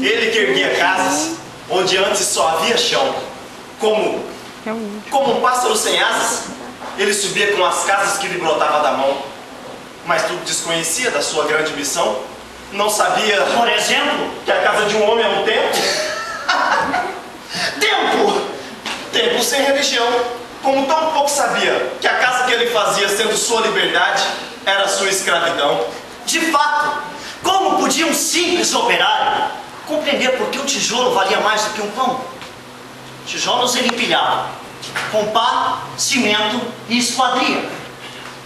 Ele que erguia casas onde antes só havia chão. Como um pássaro sem asas, ele subia com as casas que lhe brotavam da mão. Mas tudo desconhecia da sua grande missão. Não sabia, por exemplo, que a casa de um homem é um templo. Templo sem religião. Como tão pouco sabia que a casa que ele fazia, sendo sua liberdade, era sua escravidão. De fato, como podia um simples operário compreender por que o tijolo valia mais do que um pão? Tijolos ele empilhava com pá, cimento e esquadria.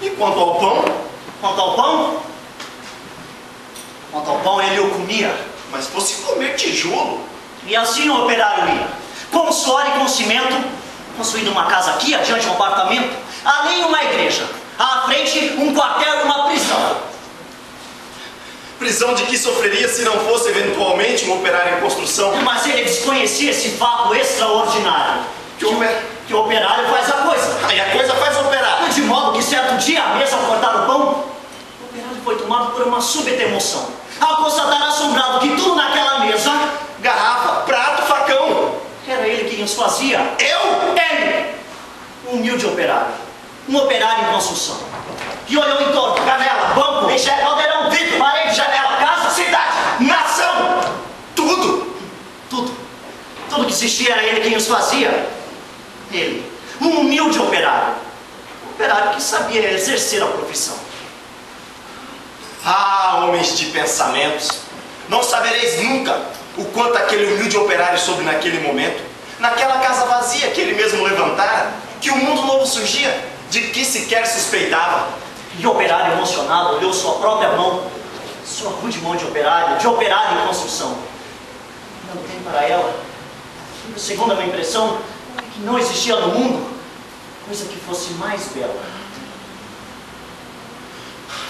E quanto ao pão? Quanto ao pão ele o comia. Mas fosse comer tijolo. E assim o operário ia, com suor e com cimento, construindo uma casa aqui, adiante um apartamento, além uma igreja, à frente um quartel e uma prisão. Prisão de que sofreria se não fosse eventualmente um operário em construção. Mas ele desconhecia esse fato extraordinário. Que o operário faz a coisa. Aí a coisa faz o operário. De modo que certo dia, à mesa, ao cortar o pão, o operário foi tomado por uma súbita emoção, ao constatar assombrado que tudo naquela mesa, garrafa, prato, facão, era ele quem os fazia. Eu? Ele! Um humilde operário. Um operário em construção. Que olhou em torno, canela, banco, enxerga, caldeirão, vidro, parede, janela, casa, cidade, nação. Tudo. Tudo que existia era ele quem os fazia. Ele, um humilde operário. Um operário que sabia exercer a profissão. Ah, homens de pensamentos, não sabereis nunca o quanto aquele humilde operário soube naquele momento, naquela casa vazia que ele mesmo levantara, que um mundo novo surgia, de que sequer suspeitava. E o operário emocionado olhou sua própria mão, sua rude mão de operário em construção. Olhando bem para ela, segundo a minha impressão, que não existia no mundo coisa que fosse mais bela.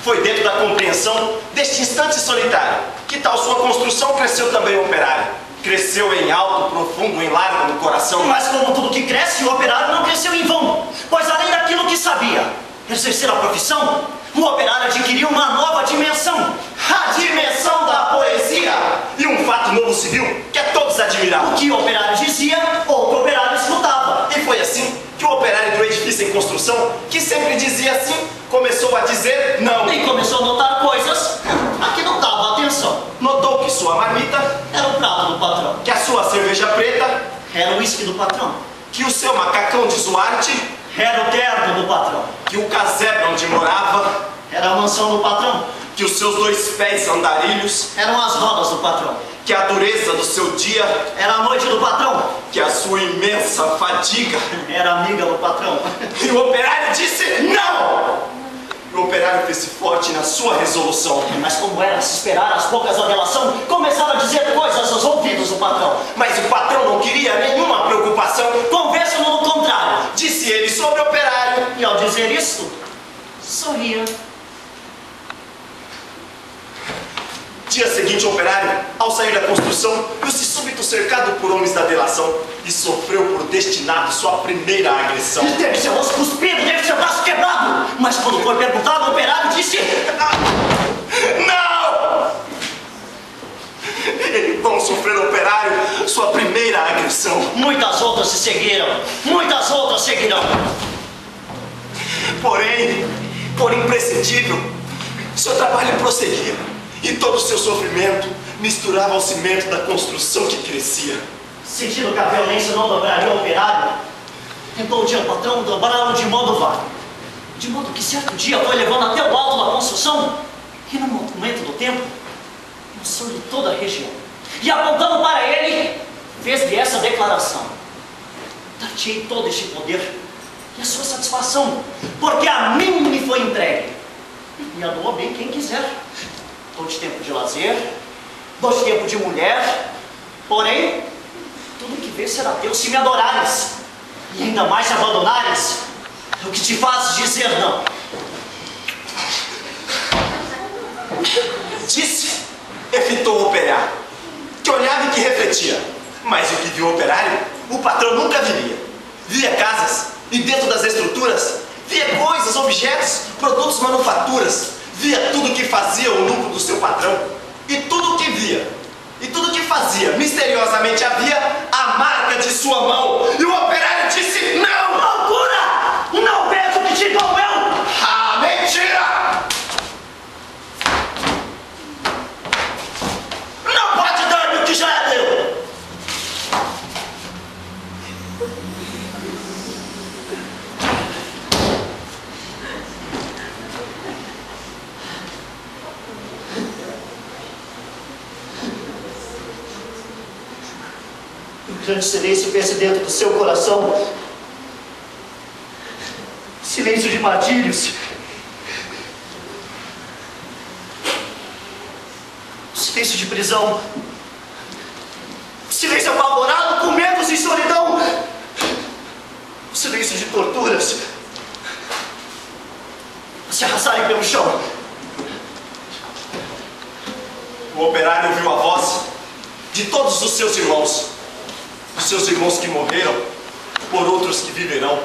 Foi dentro da compreensão deste instante solitário que tal sua construção cresceu também o operário. Cresceu em alto, profundo, em largo no coração. Mas como tudo que cresce, o operário não cresceu em vão, pois além daquilo que sabia exercer a profissão, o operário adquiriu uma nova dimensão. A dimensão da poesia. E um fato novo se viu que a todos admiravam. O que o operário dizia, outro operário escutava. E foi assim que o operário do edifício em construção, que sempre dizia assim, começou a dizer não. E começou a notar coisas a que não dava atenção. Notou que sua marmita era o prato do patrão, que a sua cerveja preta era o uísque do patrão, que o seu macacão de Zuarte era o terno do patrão, que o casebre onde morava era a mansão do patrão, que os seus 2 pés andarilhos eram as rodas do patrão, que a dureza do seu dia era a noite do patrão, que a sua imensa fadiga era amiga do patrão. E o operário disse não! O operário fez-se forte na sua resolução. Mas como era se esperar, as bocas da delação começaram a dizer coisas aos ouvidos do patrão. Mas o patrão não queria nenhuma preocupação. Convença-no do contrário, disse ele sobre o operário. E ao dizer isto, sorria. Dia seguinte, o operário, ao sair da construção, viu-se súbito cercado por homens da delação e sofreu por destinado sua primeira agressão. Teve seu rosto cuspido, teve seu braço quebrado. Mas quando foi perguntado, o operário disse: não! Então sofrer o operário sua primeira agressão. Muitas outras se seguiram, muitas outras seguirão. Porém, por imprescindível, seu trabalho prosseguia. E todo o seu sofrimento misturava ao cimento da construção que crescia. Sentindo que a violência não dobraria o operário, tentou o dia o patrão dobrá-lo de modo vago. De modo que certo dia foi levando até o alto da construção e num momento do tempo, mostrou-lhe toda a região. E apontando para ele, fez-lhe essa declaração: dar-te-ei todo este poder e a sua satisfação, porque a mim me foi entregue. E a doa bem quem quiser. Dou-te tempo de lazer, dou-te tempo de mulher, porém, tudo que vês será teu se me adorares, e ainda mais se abandonares, é o que te faz dizer não. Disse, efitou o operário, que olhava e que refletia, mas o que viu o operário, o patrão nunca viria. Via casas, e dentro das estruturas, via coisas, objetos, produtos, manufaturas, via tudo o que fazia o lucro do seu patrão. E tudo o que via, E tudo que fazia, misteriosamente havia a marca de sua mão. E o operário disse não! Loucura! Não penso que te dou eu! Ah, mentira! Não pode dar-me o que já é meu! O grande silêncio pensa dentro do seu coração. Silêncio de martírios. Silêncio de prisão. Silêncio apavorado, com medos e solidão. Silêncio de torturas. Se arrastarem pelo chão. O operário ouviu a voz de todos os seus irmãos. Os seus irmãos que morreram, por outros que viverão.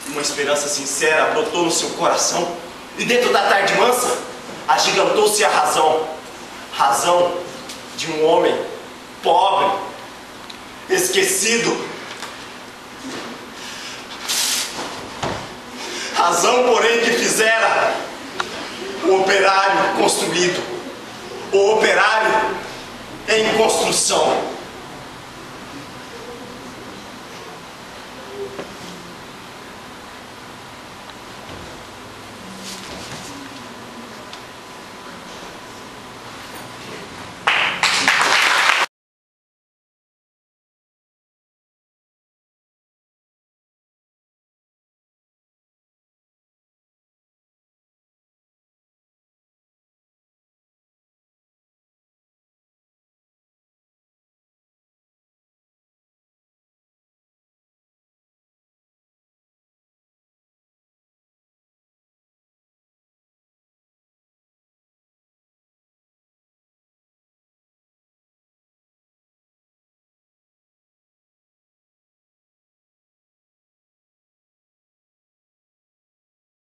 Uma esperança sincera brotou no seu coração. E dentro da tarde mansa, agigantou-se a razão. Razão de um homem pobre, esquecido. Razão, porém, que fizera o operário construído. O operário em construção.